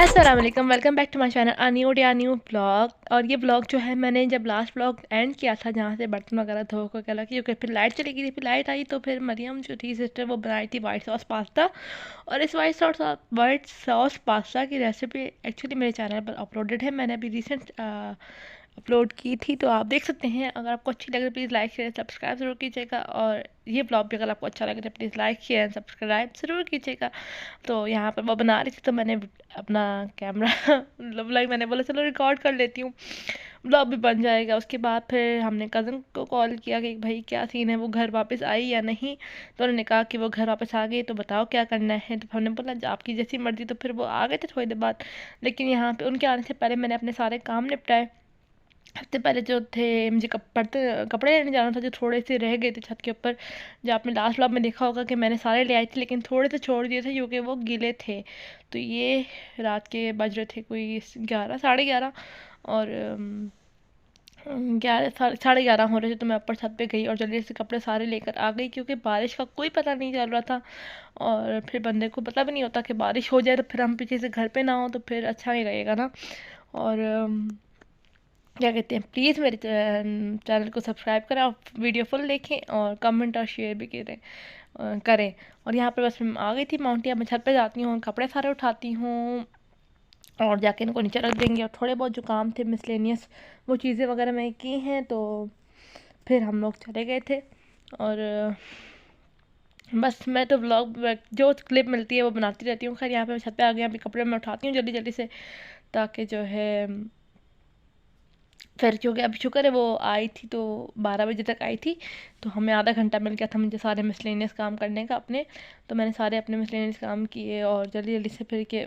अस्सलाम वालेकुम, welcome back to my channel new blog. और ये ब्लॉग जो है मैंने जब लास्ट ब्लॉग एंड किया था जहाँ से बर्तन वगैरह धो कर कला क्योंकि फिर लाइट चली गई थी। फिर लाइट आई तो फिर मरियम जो थी सिस्टर वो बनाई थी वाइट सॉस पास्ता। और इस वाइट सॉस पास्ता की रेसिपी एक्चुअली मेरे चैनल पर अपलोडेड है। मैंने अभी रिसेंट अपलोड की थी तो आप देख सकते हैं। अगर आपको अच्छी लगे तो प्लीज़ लाइक शेयर सब्सक्राइब ज़रूर कीजिएगा। और ये ब्लॉग भी अगर आपको अच्छा लगे तो प्लीज़ लाइक शेयर सब्सक्राइब ज़रूर कीजिएगा। तो यहाँ पर वो बना रही थी तो मैंने अपना कैमरा मतलब लाइक मैंने बोला चलो रिकॉर्ड कर लेती हूँ, ब्लॉग भी बन जाएगा। उसके बाद फिर हमने कज़न को कॉल किया कि भाई क्या सीन है, वो घर वापस आई या नहीं। तो उन्होंने कहा कि वो घर वापस आ गई तो बताओ क्या करना है। तो हमने बोला आपकी जैसी मर्ज़ी। तो फिर वो आ गए थे थोड़ी देर बाद, लेकिन यहाँ पे उनके आने से पहले मैंने अपने सारे काम निपटाए। हफ्ते पहले जो थे मुझे कपड़े लेने जाना था जो थोड़े से रह गए थे छत के ऊपर। जो आपने लास्ट व्लॉग में देखा होगा कि मैंने सारे ले आई थी लेकिन थोड़े से छोड़ दिए थे क्योंकि वो गीले थे। तो ये रात के बज रहे थे कोई 11 11:30 और 11 साढ़े 11 हो रहे थे। तो मैं ऊपर छत पे गई और जल्दी से कपड़े सारे लेकर आ गई क्योंकि बारिश का कोई पता नहीं चल रहा था। और फिर बंदे को पता भी नहीं होता कि बारिश हो जाए तो फिर हम पीछे से घर पे ना हो तो फिर अच्छा नहीं लगेगा ना। और क्या कहते हैं, प्लीज़ मेरे चैनल को सब्सक्राइब करें और वीडियो फुल देखें और कमेंट और शेयर भी करें। और यहाँ पर बस मैं आ गई थी माउंटिया। मैं छत पे जाती हूँ, कपड़े सारे उठाती हूँ और जाके इनको नीचे रख देंगे। और थोड़े बहुत जो काम थे मिसलेनियस वो चीज़ें वगैरह मैं की हैं। तो फिर हम लोग चले गए थे और बस मैं तो व्लॉग जो क्लिप मिलती है वो बनाती रहती हूँ। खैर यहाँ पे मैं छत पे आ गई, अभी कपड़े मैं उठाती हूँ जल्दी जल्दी से ताकि जो है फिर क्योंकि अभी शुक्र है वो आई थी तो 12 बजे तक आई थी। तो हमें आधा घंटा मिल गया था मुझे सारे मिसलेनियस काम करने का अपने। तो मैंने सारे अपने मिसलेनियस काम किए और जल्दी जल्दी से फिर के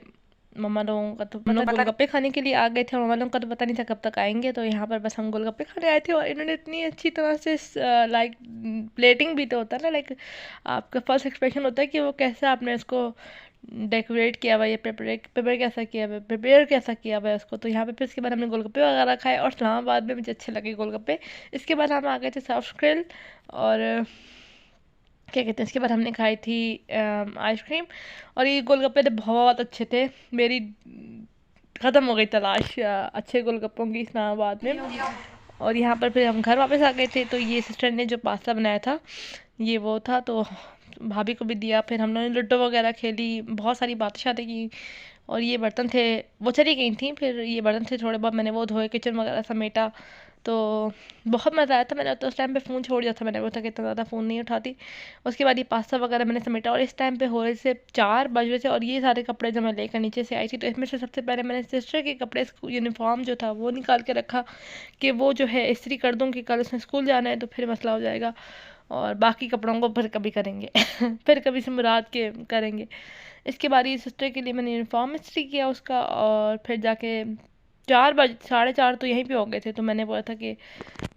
मम्मा लोगों का तो मतलब गोलगप्पे खाने के लिए आ गए थे। मम्मा लोगों का तो पता नहीं था कब तक आएंगे। तो यहाँ पर बस हम गोलगप्पे खाने आए थे और इन्होंने इतनी अच्छी तरह से लाइक प्लेटिंग भी तो होता है ना, लाइक आपका फर्स्ट एक्सप्रेशन होता है कि वो कैसे आपने इसको डेकोरेट किया हुआ है, प्रिपेयर कैसा किया हुआ है उसको। तो यहाँ पे फिर इसके बाद हमने गोलगप्पे वगैरह खाए और इस्लामाबाद में मुझे अच्छे लगे गोलगप्पे। इसके बाद हम आ गए थे सॉफ्ट ग्रिल और क्या कहते हैं, इसके बाद हमने खाई थी आइसक्रीम। और ये गोलगप्पे तो बहुत अच्छे थे। मेरी ख़त्म हो गई तलाश अच्छे गोलगप्पों की इस्लामाबाद में। और यहाँ पर फिर हम घर वापस आ गए थे। तो ये सिस्टर ने जो पास्ता बनाया था ये वो था तो भाभी को भी दिया। फिर हम लोगों ने लूडो वगैरह खेली, बहुत सारी बातें शातें की। और ये बर्तन थे वो चली गई थी। फिर ये बर्तन थे थोड़े बहुत मैंने वो धोए, किचन वगैरह समेटा। तो बहुत मज़ा आया था। मैंने तो उस टाइम पे फ़ोन छोड़ दिया था, मैंने बोला था कि इतना ज़्यादा फ़ोन नहीं उठाती। उसके बाद ये पास्ता वगैरह मैंने समेटा और इस टाइम पे हो रहे थे 4 बज रहे थे। और ये सारे कपड़े जो मैं लेकर नीचे से आई थी तो इसमें से सबसे पहले मैंने सिस्टर के कपड़े यूनिफॉर्म जो था वो निकाल के रखा कि वो जो है इस्त्री कर दूँ कि कल उसने स्कूल जाना है तो फिर मसला हो जाएगा। और बाकी कपड़ों को फिर कभी करेंगे फिर कभी से मुराद के करेंगे। इसके बाद ये सिस्टर के लिए मैंने यूनिफॉर्म इस्त्री किया उसका। और फिर जाके 4 बज 4:30 तो यहीं पे हो गए थे। तो मैंने बोला था कि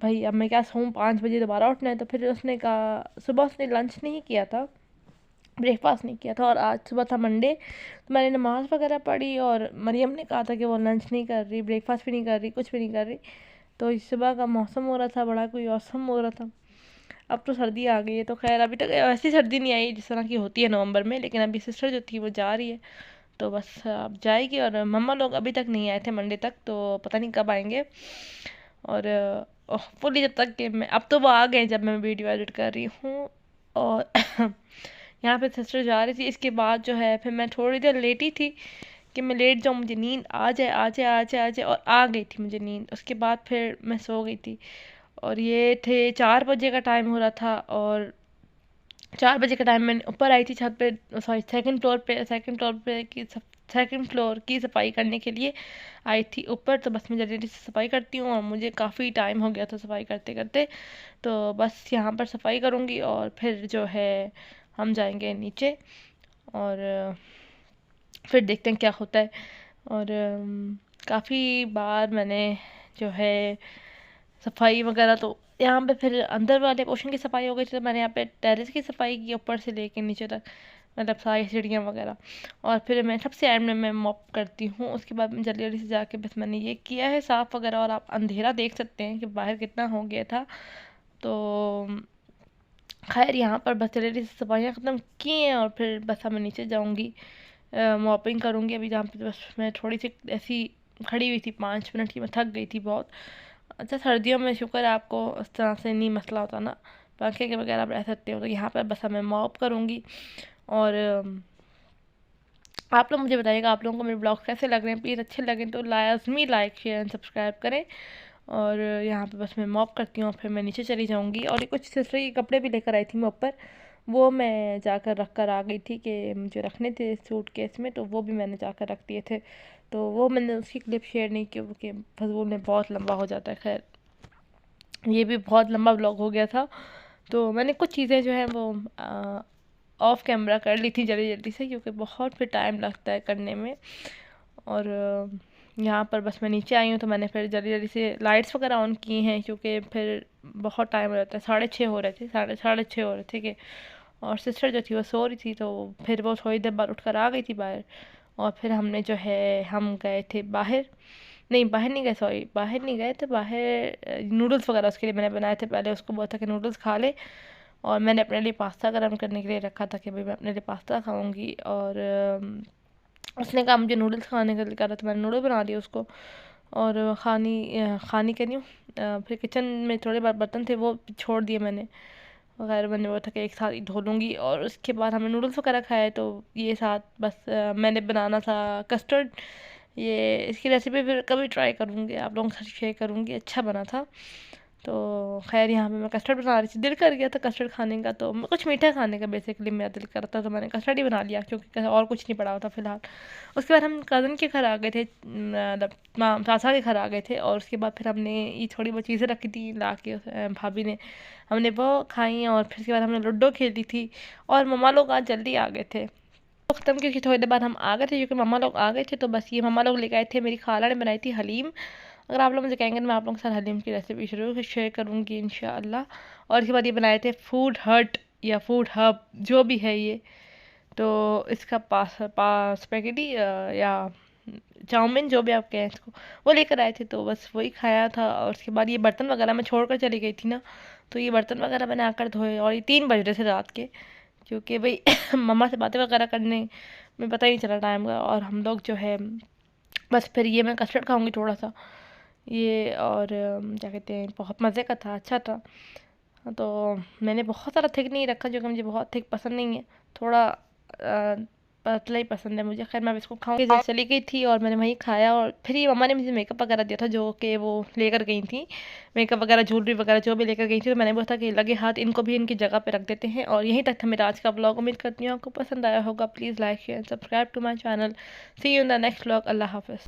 भाई अब मैं क्या सोऊं, 5 बजे दोबारा उठना है। तो फिर उसने कहा, सुबह उसने लंच नहीं किया था, ब्रेकफास्ट नहीं किया था और आज सुबह था मंडे। तो मैंने नमाज़ वगैरह पढ़ी और मरियम ने कहा था कि वो लंच नहीं कर रही, ब्रेकफास्ट भी नहीं कर रही, कुछ भी नहीं कर रही। तो इस सुबह का मौसम हो रहा था बड़ा कोई औसम हो रहा था। अब तो सर्दी आ गई है तो खैर अभी तक ऐसी सर्दी नहीं आई जिस तरह की होती है नवंबर में, लेकिन अभी सिस्टर जो थी वो जा रही है। तो बस अब जाएगी। और मम्मा लोग अभी तक नहीं आए थे मंडे तक, तो पता नहीं कब आएंगे। और फुली जब तक कि मैं, अब तो वो आ गए जब मैं वीडियो एडिट कर रही हूँ। और यहाँ पे सिस्टर जा रही थी। इसके बाद जो है फिर मैं थोड़ी देर लेटी थी कि मैं लेट जाऊँ, मुझे नींद आ जाए आ जाए आ जाए आ जाए, और आ गई थी मुझे नींद। उसके बाद फिर मैं सो गई थी। और ये थे 4 बजे का टाइम हो रहा था। और 4 बजे का टाइम मैंने ऊपर आई थी छत पे, सॉरी सेकंड फ्लोर की सफाई करने के लिए आई थी ऊपर। तो बस मैं जल्दी जल्दी से सफाई करती हूँ और मुझे काफ़ी टाइम हो गया था सफाई करते करते। तो बस यहाँ पर सफाई करूँगी और फिर जो है हम जाएंगे नीचे और फिर देखते हैं क्या होता है। और काफ़ी बार मैंने जो है सफाई वगैरह तो यहाँ पे फिर अंदर वाले पोर्शन की सफाई हो गई थी। तो मैंने यहाँ पे टेरेस की सफाई की ऊपर से लेके नीचे तक, मतलब सारी सीढ़ियाँ वगैरह। और फिर मैं सबसे एंड में मैं मॉप करती हूँ। उसके बाद मैं जल्दी जल्दी से जाके बस मैंने ये किया है साफ़ वगैरह। और आप अंधेरा देख सकते हैं कि बाहर कितना हो गया था। तो खैर यहाँ पर बस जल्दी जल्दी से सफाइयाँ ख़त्म की हैं और फिर बस अब मैं नीचे जाऊँगी मॉपिंग करूँगी अभी, जहाँ पे बस मैं थोड़ी सी ऐसी खड़ी हुई थी 5 मिनट की, मैं थक गई थी बहुत। अच्छा, सर्दियों में शुक्र है आपको इस तरह से नहीं मसला होता ना, पंखे के बगैर आप रह सकते हो। तो यहाँ पर बस मैं मॉप करूँगी। और आप लोग मुझे बताइएगा आप लोगों को मेरे ब्लॉग कैसे लग रहे हैं। प्लीज़ अच्छे लगें तो लाजमी लाइक शेयर एंड सब्सक्राइब करें। और यहाँ पे बस मैं मॉप करती हूँ, फिर मैं नीचे चली जाऊँगी। और कुछ सिस्टर के कपड़े भी लेकर आई थी मैं ऊपर, वो मैं जाकर रख कर आ गई थी कि मुझे रखने थे सूटकेस में, तो वो भी मैंने जाकर रख दिए थे। तो वो मैंने उसकी क्लिप शेयर नहीं की क्योंकि फजूल में बहुत लंबा हो जाता है। खैर, ये भी बहुत लंबा ब्लॉग हो गया था। तो मैंने कुछ चीज़ें जो हैं वो ऑफ कैमरा कर ली थी जल्दी जल्दी से, क्योंकि बहुत फिर टाइम लगता है करने में। और यहाँ पर बस मैं नीचे आई हूँ, तो मैंने फिर जल्दी जल्दी से लाइट्स वगैरह ऑन की हैं, क्योंकि फिर बहुत टाइम हो जाता है। 6:30 हो रहे थे, साढ़े छः हो रहे थे कि, और सिस्टर जो थी वो सो रही थी, तो फिर वो थोड़ी देर बाद उठ कर आ गई थी बाहर। और फिर हमने जो है हम गए थे बाहर, नहीं बाहर नहीं गए, सॉरी बाहर नहीं गए थे, बाहर नूडल्स वगैरह उसके लिए मैंने बनाए थे। पहले उसको बोला था कि नूडल्स खा ले, और मैंने अपने लिए पास्ता गर्म करने के लिए रखा था कि भाई मैं अपने लिए पास्ता खाऊंगी। और उसने कहा मुझे नूडल्स खाने के लिए कहा था, तो मैंने नूडल बना दिए उसको। और खानी करी हूँ। फिर किचन में थोड़े बार बर्तन थे वो छोड़ दिए मैंने, वगैरह मैंने बोला था कि एक साथ ही धो लूँगी। और उसके बाद हमने नूडल्स वगैरह खाए, तो ये साथ बस मैंने बनाना था कस्टर्ड। ये इसकी रेसिपी फिर कभी ट्राई करूँगी, आप लोगों के साथ शेयर करूँगी, अच्छा बना था। तो खैर यहाँ पे मैं कस्टर्ड बना रही थी, दिल कर गया था कस्टर्ड खाने का, तो कुछ मीठा खाने का बेसिकली मेरा दिल करता, तो मैंने कस्टर्ड ही बना लिया, क्योंकि और कुछ नहीं पड़ा था फ़िलहाल। उसके बाद हम कज़न के घर आ गए थे, मतलब चाचा के घर आ गए थे। और उसके बाद फिर हमने ये थोड़ी बहुत चीज़ें रखी थी ला के, भाभी ने, हमने वो खाई। और फिर उसके बाद हमने लूडो खेली थी। और मम्मा लोग आज जल्दी आ गए थे, तो ख़त्म, क्योंकि थोड़ी देर बाद हम आ गए थे, क्योंकि मम्मा लोग आ गए थे। तो बस ये मम्मा लोग लेके आए थे, मेरी खाला ने बनाई थी हलीम। अगर आप लोग मुझे कहेंगे तो मैं आप लोगों के साथ हलीम की रेसिपी ज़रूर शेयर करूँगी इंशाअल्लाह। और इसके बाद ये बनाए थे फूड हट या फूड हब, जो भी है ये, तो इसका स्पेगेटी या चाउमीन, जो भी आप कहें इसको, वो लेकर आए थे। तो बस वही खाया था। और उसके बाद ये बर्तन वगैरह मैं छोड़ कर चली गई थी ना, तो ये बर्तन वगैरह मैंने आकर धोए। और ये 3 बज रहे थे रात के, क्योंकि भाई मम्मा से बातें वगैरह करने में पता ही नहीं चला टाइम का। और हम लोग जो है बस फिर ये मैं कस्टर्ड खाऊंगी थोड़ा सा ये। और क्या कहते हैं, बहुत मज़े का था, अच्छा था। तो मैंने बहुत सारा थिक नहीं रखा, क्योंकि मुझे बहुत थिक पसंद नहीं है, थोड़ा पतला ही पसंद है मुझे। खैर मैं अब इसको खाऊंगी, जैसे चली गई थी और मैंने वहीं खाया। और फिर ये मम्मा ने मुझे मेकअप वगैरह दिया था, जो कि वो लेकर गई थी, मेकअप वगैरह ज्वेलरी वगैरह जो भी लेकर गई थी। तो मैंने बोला था कि लगे हाथ इनको भी इनकी जगह पे रख देते हैं। और यहीं तक था मेरा आज का ब्लॉग, उम्मीद करती हूँ आपको पसंद आया होगा। Please like share subscribe to my channel. See you in the next blog. अल्लाह हाफ़िज़।